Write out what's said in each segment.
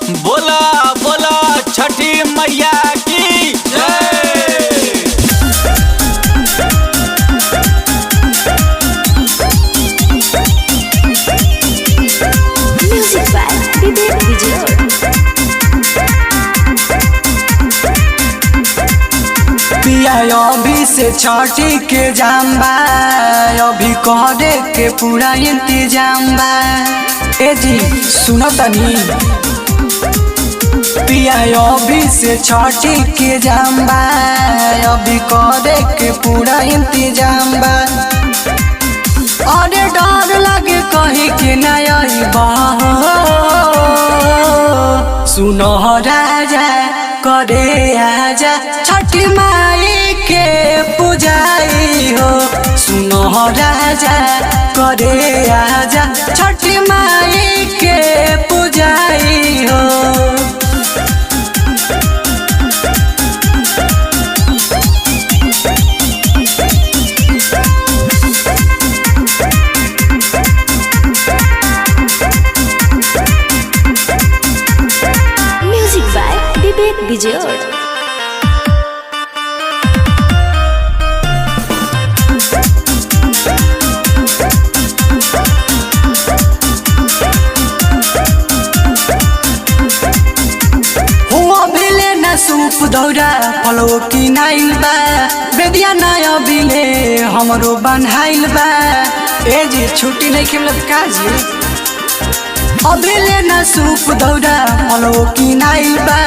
बोला बोला छठी मैया की जय। म्यूजिक बाय विवेक विजय। पिया अभी से छठी के जाम्बा, अभी करे के पूरा इंतजाम बा। ए जी सुनो तनी, पिया अभी से छठी के जाम्बा, अभी करे के पूरा इंतजाम बा। अरे डर लगे कहीं के नया सुनो राजा करे आजा छठी माई के पूजाई हो। सुनो राजा करे आजा छठी माई के पूजाई हो। म्यूजिक बाय विवेक विजय। सूप दौरा फलो की नाइल बा, बेदिया नया बिले हमरो बनहाइल बा। ए जी छुट्टी नहीं खेलत काजी, अबिले ना सूप दौरा फलो की नाइल बा,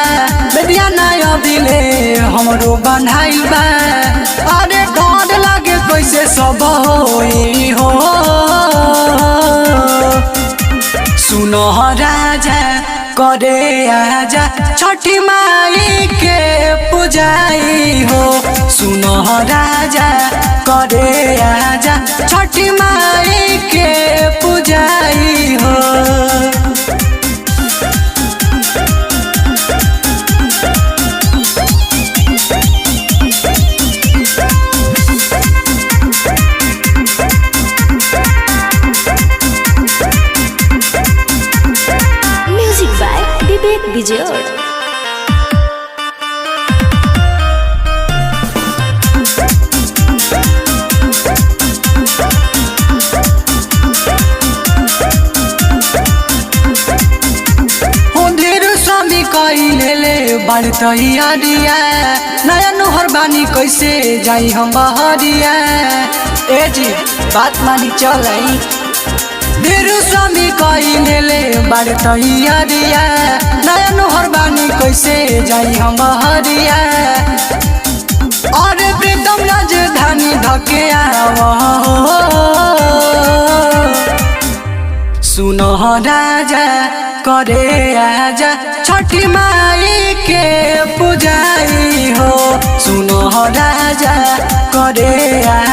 बेदिया नया बिले हमरो बनहाइल बा। अरे डर लागे कैसे सब होई हो। सुनो राजा करे आजा छठी माई के पूजाई हो। सुनो राजा करे आजा छठी माई के पूजाई हो। म्यूजिक बाय विवेक विजय। बढ़िया दिया नया नुहर बानी कैसे जाई हम बहरिया। ए जी बात मानी चलाई, देरु स्वामी कइले बढ़िया दिया नया नुहर बानी कैसे जाई हम बहरिया। अरे प्रीतम राजधानी धके आवा सुनो राजा करे आजा छठी माई के पूजाई हो। सुनो राजा करे आजा